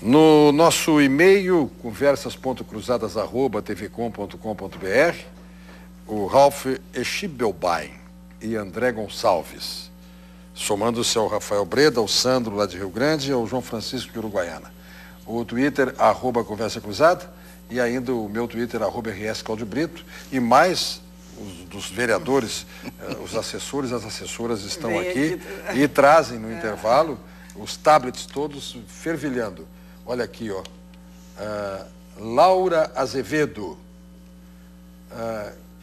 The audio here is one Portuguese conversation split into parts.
No nosso e-mail, conversas.cruzadas@tvcom.com.br, o Ralph Eschibelbein e André Gonçalves, somando-se ao Rafael Breda, ao Sandro lá de Rio Grande e ao João Francisco de Uruguaiana. O Twitter, @Conversa Cruzada, e ainda o meu Twitter, @RS Cláudio Brito, e mais dos vereadores, os assessores, as assessoras estão aqui e trazem no intervalo os tablets todos fervilhando. Olha aqui, ó. Laura Azevedo.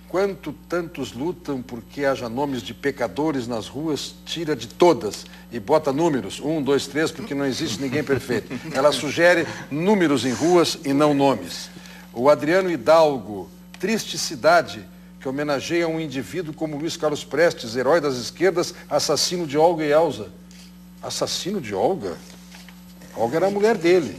Quanto tantos lutam porque haja nomes de pecadores nas ruas, tira de todas e bota números, 1, 2, 3, porque não existe ninguém perfeito. Ela sugere números em ruas e não nomes. O Adriano Hidalgo, triste cidade, que homenageia um indivíduo como Luiz Carlos Prestes, herói das esquerdas, assassino de Olga e Elza. Assassino de Olga? Olga era a mulher dele.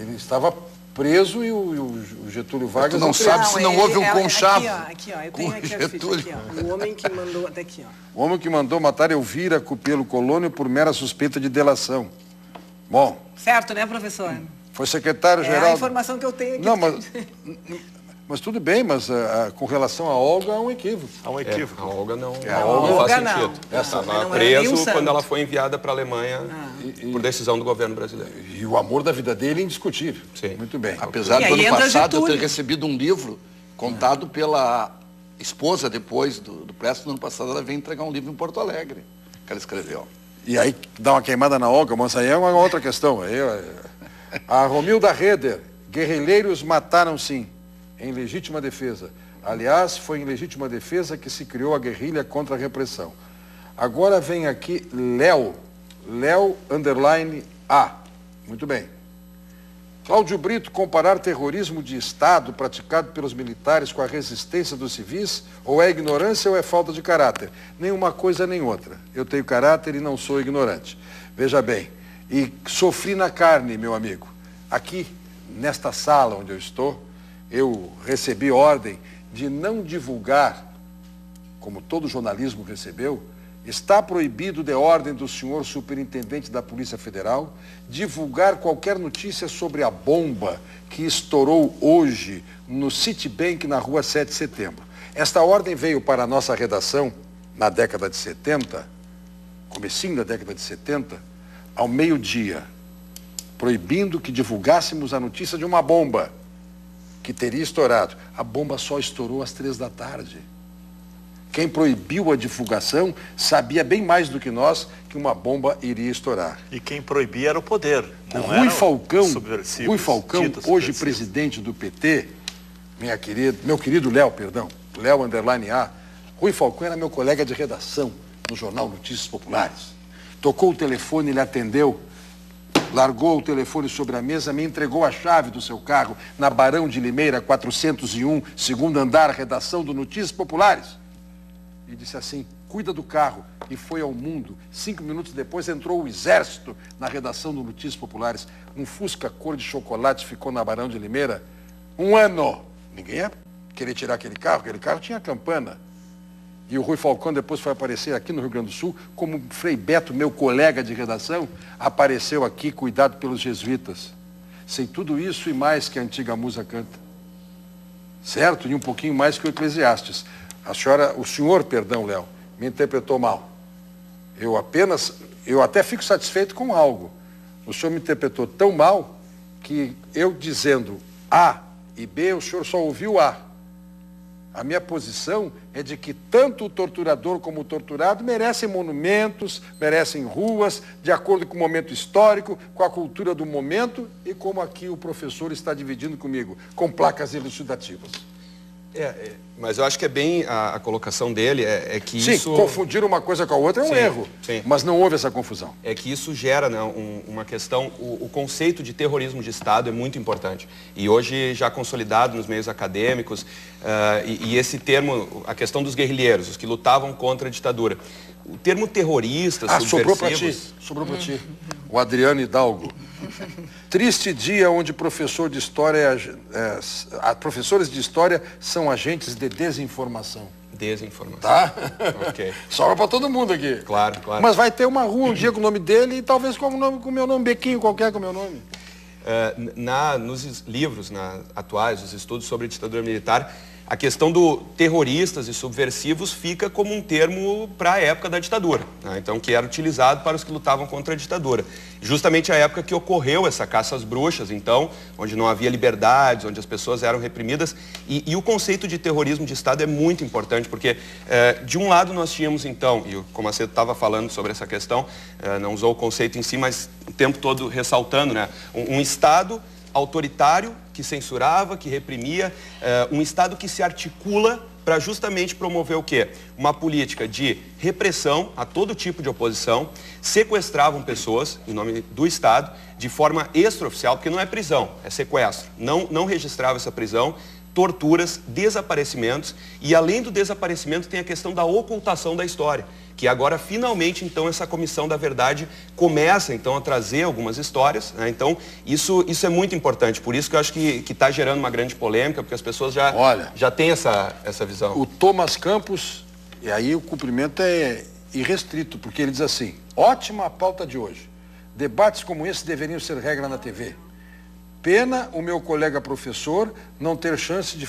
Ele estava preso e o Getúlio Vargas... Tu não sabe se não houve um conchavo. Aqui, ó, eu tenho aqui a ficha, aqui, ó. O homem que mandou... Daqui, ó. O homem que mandou matar Elvira Cupelo Colônio por mera suspeita de delação. Bom... Certo, né, professor? Foi secretário-geral... É a informação que eu tenho aqui. Não, mas tudo bem, mas com relação a Olga há um equívoco. Há um equívoco. A Olga não, a Olga não faz sentido. Ela estava preso quando ela foi enviada para a Alemanha por decisão do governo brasileiro. E o amor da vida dele é indiscutível. Sim. Muito bem. Apesar do ano passado eu ter recebido um livro contado pela esposa depois do Prestes, no ano passado ela veio entregar um livro em Porto Alegre, que ela escreveu. E aí dá uma queimada na Olga, mas aí é uma outra questão. A Romilda Reder, guerrilheiros mataram sim, em legítima defesa. Aliás, foi em legítima defesa que se criou a guerrilha contra a repressão. Agora vem aqui Léo _A. Muito bem. Cláudio Brito, comparar terrorismo de Estado praticado pelos militares com a resistência dos civis, ou é ignorância ou é falta de caráter? Nenhuma coisa nem outra. Eu tenho caráter e não sou ignorante. Veja bem, e sofri na carne, meu amigo. Aqui, nesta sala onde eu estou, eu recebi ordem de não divulgar, como todo jornalismo recebeu, está proibido de ordem do senhor superintendente da Polícia Federal divulgar qualquer notícia sobre a bomba que estourou hoje no Citibank na rua 7 de setembro. Esta ordem veio para a nossa redação na década de 70, comecinho da década de 70, ao meio-dia, proibindo que divulgássemos a notícia de uma bomba que teria estourado. A bomba só estourou às 3 da tarde. Quem proibiu a divulgação sabia bem mais do que nós que uma bomba iria estourar. E quem proibia era o poder. O Rui Falcão, hoje presidente do PT, meu querido Léo, Léo _A, Rui Falcão era meu colega de redação no jornal Notícias Populares. Tocou o telefone, ele atendeu, largou o telefone sobre a mesa, me entregou a chave do seu carro na Barão de Limeira, 401, segundo andar, redação do Notícias Populares. E disse assim, cuida do carro. E foi ao mundo. 5 minutos depois entrou o exército na redação do Notícias Populares. Um Fusca cor de chocolate ficou na Barão de Limeira 1 ano. Ninguém ia querer tirar aquele carro tinha campana. E o Rui Falcão depois foi aparecer aqui no Rio Grande do Sul, como Frei Beto, meu colega de redação, apareceu aqui cuidado pelos jesuítas. Sei tudo isso e mais que a antiga musa canta. Certo? E um pouquinho mais que o Eclesiastes. O senhor, Léo, me interpretou mal. Eu até fico satisfeito com algo. O senhor me interpretou tão mal que eu dizendo A e B, o senhor só ouviu A. A minha posição é de que tanto o torturador como o torturado merecem monumentos, merecem ruas, de acordo com o momento histórico, com a cultura do momento e como aqui o professor está dividindo comigo, com placas elucidativas. Mas eu acho que é bem a colocação dele, é que sim, isso... confundir uma coisa com a outra é um erro, mas não houve essa confusão. É que isso gera, né, uma questão, o conceito de terrorismo de Estado é muito importante. E hoje já consolidado nos meios acadêmicos, e esse termo, a questão dos guerrilheiros, os que lutavam contra a ditadura. O termo terrorista, subversivos... Sobrou para ti. O Adriano Hidalgo. Triste dia onde professores de história são agentes de desinformação. Desinformação. Tá? Ok. Sobra para todo mundo aqui. Claro, claro. Mas vai ter uma rua um dia com o nome dele e talvez com o meu nome, Bequinho qualquer com o meu nome. nos livros atuais, os estudos sobre ditadura militar, a questão do terroristas e subversivos fica como um termo para a época da ditadura, né? Então, que era utilizado para os que lutavam contra a ditadura. Justamente a época que ocorreu essa caça às bruxas, então, onde não havia liberdades, onde as pessoas eram reprimidas. E o conceito de terrorismo de Estado é muito importante, porque, de um lado, nós tínhamos, então, e o Comaceto estava falando sobre essa questão, não usou o conceito em si, mas o tempo todo ressaltando, né? Um Estado autoritário, que censurava, que reprimia, um Estado que se articula para justamente promover o quê? Uma política de repressão a todo tipo de oposição, sequestravam pessoas, em nome do Estado, de forma extraoficial, porque não é prisão, é sequestro. Não registrava essa prisão, torturas, desaparecimentos, e além do desaparecimento tem a questão da ocultação da história, que agora finalmente então essa Comissão da Verdade começa então a trazer algumas histórias, né? Então isso é muito importante, por isso que eu acho que está gerando uma grande polêmica, porque as pessoas já têm essa visão. O Thomas Campos, e aí o cumprimento é irrestrito, porque ele diz assim: ótima a pauta de hoje, debates como esse deveriam ser regra na TV. Pena o meu colega professor não ter chance de...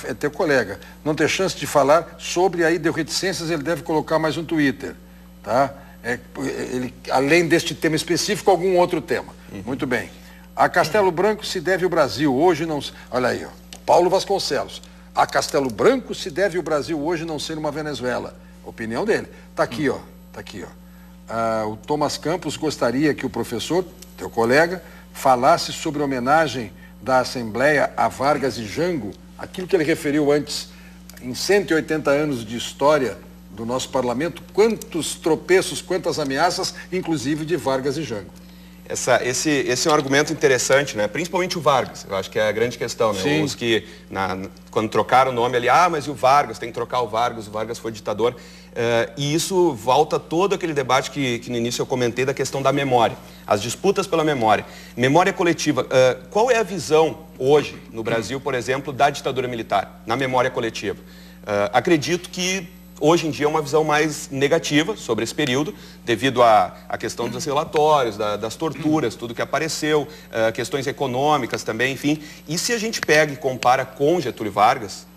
não ter chance de falar sobre, aí deu reticências, ele deve colocar mais um Twitter, tá? Ele, além deste tema específico, algum outro tema. Muito bem. A Castelo Branco se deve o Brasil, hoje não... Olha aí, ó, Paulo Vasconcelos. A Castelo Branco se deve o Brasil hoje não ser uma Venezuela. Opinião dele. Tá aqui, ó. Tá aqui, ó. O Thomas Campos gostaria que o professor, teu colega, falasse sobre a homenagem da Assembleia a Vargas e Jango, aquilo que ele referiu antes, em 180 anos de história do nosso parlamento, quantos tropeços, quantas ameaças, inclusive de Vargas e Jango. Esse é um argumento interessante, né? Principalmente o Vargas, eu acho que é a grande questão, né? Sim. Os que, quando trocaram o nome ali, mas e o Vargas? Tem que trocar o Vargas foi ditador. E isso volta todo aquele debate que no início eu comentei da questão da memória, as disputas pela memória. Memória coletiva, qual é a visão hoje no Brasil, por exemplo, da ditadura militar, na memória coletiva? Acredito que hoje em dia é uma visão mais negativa sobre esse período, devido à questão dos relatórios, das torturas, tudo que apareceu, questões econômicas também, enfim. E se a gente pega e compara com Getúlio Vargas,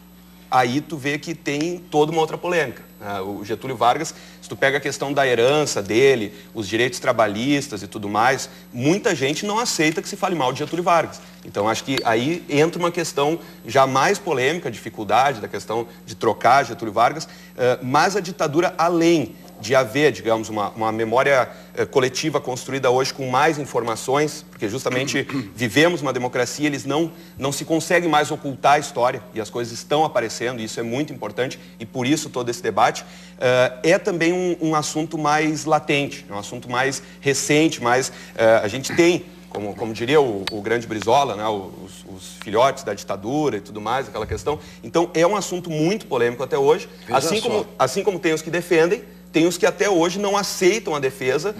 aí tu vê que tem toda uma outra polêmica. O Getúlio Vargas, se tu pega a questão da herança dele, os direitos trabalhistas e tudo mais, muita gente não aceita que se fale mal de Getúlio Vargas. Então, acho que aí entra uma questão já mais polêmica, a dificuldade da questão de trocar Getúlio Vargas, mas a ditadura, além de haver, digamos, uma memória coletiva construída hoje com mais informações, porque justamente vivemos uma democracia, eles não se conseguem mais ocultar a história e as coisas estão aparecendo, e isso é muito importante, e por isso todo esse debate é também um assunto mais latente, um assunto mais recente, a gente tem, como diria o grande Brizola, né, os filhotes da ditadura e tudo mais, aquela questão. Então, é um assunto muito polêmico até hoje, assim como tem os que defendem, tem os que até hoje não aceitam a defesa.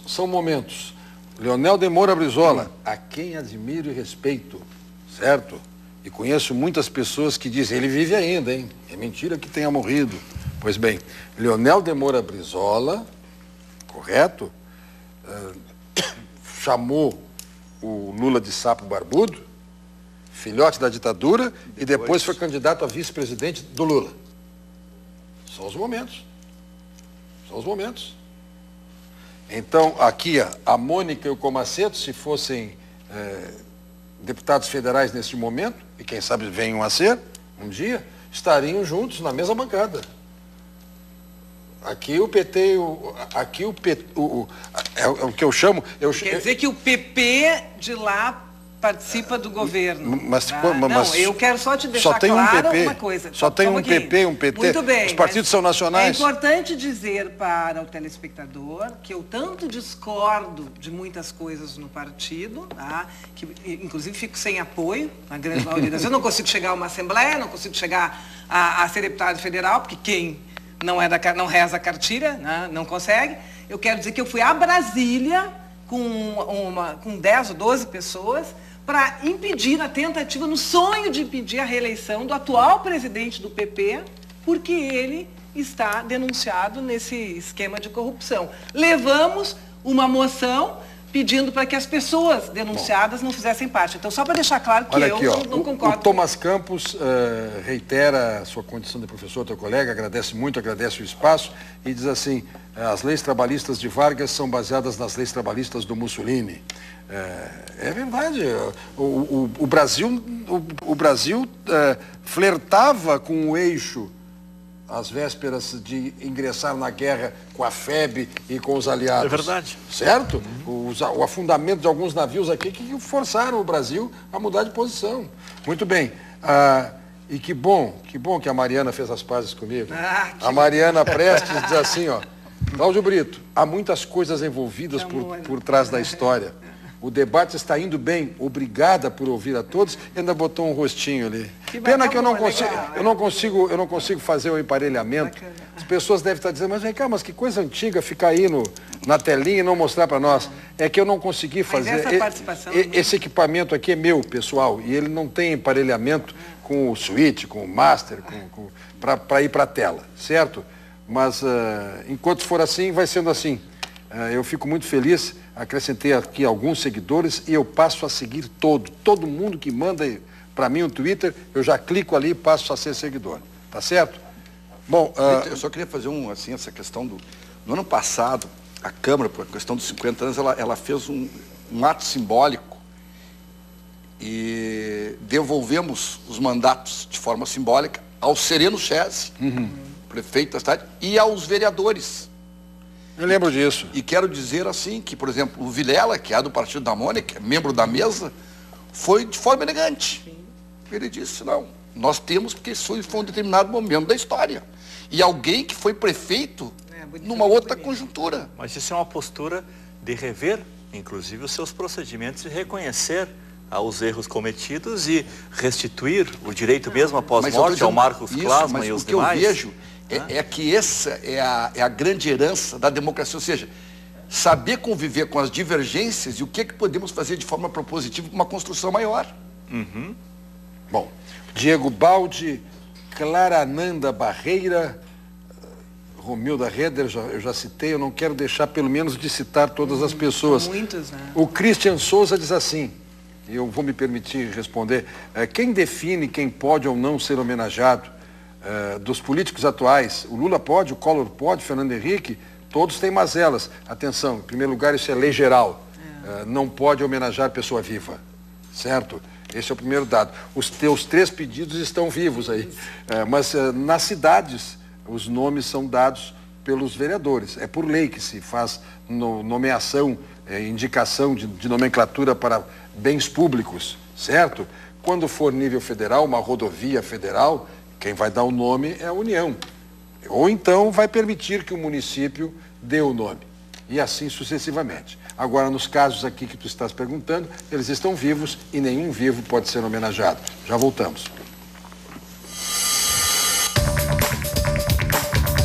São momentos. Leonel de Moura Brizola, a quem admiro e respeito, certo? E conheço muitas pessoas que dizem, ele vive ainda, hein? É mentira que tenha morrido. Pois bem, Leonel de Moura Brizola, correto? Chamou o Lula de sapo barbudo, filhote da ditadura, e depois foi candidato a vice-presidente do Lula. São os momentos. São os momentos. Então, aqui, a Mônica e o Comaceto, se fossem deputados federais neste momento, e quem sabe venham a ser, um dia, estariam juntos na mesma bancada. Aqui o PT, é o que eu chamo... Quer dizer que o PP de lá participa do governo. Mas eu quero só te deixar claro uma coisa. Só tem um PP, um PT. Muito bem, os partidos são nacionais. É importante dizer para o telespectador que eu tanto discordo de muitas coisas no partido, tá? Que inclusive fico sem apoio, na grande maioria das vezes. Eu não consigo chegar a uma assembleia, não consigo chegar a ser deputado federal, porque quem não reza a cartilha, né? Não consegue. Eu quero dizer que eu fui a Brasília com 10 ou 12 pessoas para impedir a tentativa, no sonho de impedir a reeleição do atual presidente do PP, porque ele está denunciado nesse esquema de corrupção. Levamos uma moção pedindo para que as pessoas denunciadas não fizessem parte. Então, só para deixar claro que olha aqui, eu não concordo. O Thomas Campos reitera a sua condição de professor, teu colega, agradece muito, agradece o espaço e diz assim, as leis trabalhistas de Vargas são baseadas nas leis trabalhistas do Mussolini. É verdade, o Brasil flertava com o eixo às vésperas de ingressar na guerra com a FEB e com os aliados. É verdade. Certo? O afundamento de alguns navios aqui que forçaram o Brasil a mudar de posição. Muito bem. E que bom que a Mariana fez as pazes comigo. A Mariana Prestes diz assim, ó, Cláudio Brito, há muitas coisas envolvidas por trás da história. O debate está indo bem, obrigada por ouvir a todos, e ainda botou um rostinho ali. Pena que eu não consigo fazer o emparelhamento. Bacana. As pessoas devem estar dizendo, mas vem cá, mas que coisa antiga ficar aí na telinha e não mostrar para nós. É que eu não consegui fazer. Esse equipamento aqui é meu, pessoal, e ele não tem emparelhamento com o switch, com o master, para ir para a tela, certo? Mas enquanto for assim, vai sendo assim. Eu fico muito feliz, acrescentei aqui alguns seguidores e eu passo a seguir todo mundo que manda para mim um Twitter, eu já clico ali e passo a ser seguidor, tá certo? Bom, eu só queria fazer essa questão no ano passado, a Câmara, por questão dos 50 anos, ela fez um ato simbólico e devolvemos os mandatos de forma simbólica ao Sereno Chese, prefeito da cidade, e aos vereadores. Eu lembro disso. E quero dizer assim que, por exemplo, o Vilela, que é do Partido da Mônica, membro da mesa, foi de forma elegante. Sim. Ele disse, não, nós temos porque isso foi um determinado momento da história. E alguém que foi prefeito numa outra conjuntura. Mas isso é uma postura de rever, inclusive, os seus procedimentos e reconhecer os erros cometidos e restituir o direito mesmo após morte ao Marcos Klasman e os demais. O que eu vejo é que essa é a grande herança da democracia, ou seja, saber conviver com as divergências e o que podemos fazer de forma propositiva para uma construção maior. Bom, Diego Baldi, Clarananda Barreira, Romilda Reder, eu já citei, eu não quero deixar pelo menos de citar todas as pessoas. Muitos, né? O Christian Souza diz assim, eu vou me permitir responder, quem define quem pode ou não ser homenageado? Dos políticos atuais, o Lula pode, o Collor pode, Fernando Henrique, todos têm mazelas. Atenção, em primeiro lugar, isso é lei geral. Não pode homenagear pessoa viva, certo? Esse é o primeiro dado. Os teus 3 pedidos estão vivos aí. Mas nas cidades, os nomes são dados pelos vereadores. É por lei que se faz nomeação, indicação de nomenclatura para bens públicos, certo? Quando for nível federal, uma rodovia federal, quem vai dar o nome é a União. Ou então vai permitir que o município dê o nome. E assim sucessivamente. Agora, nos casos aqui que tu estás perguntando, eles estão vivos e nenhum vivo pode ser homenageado. Já voltamos.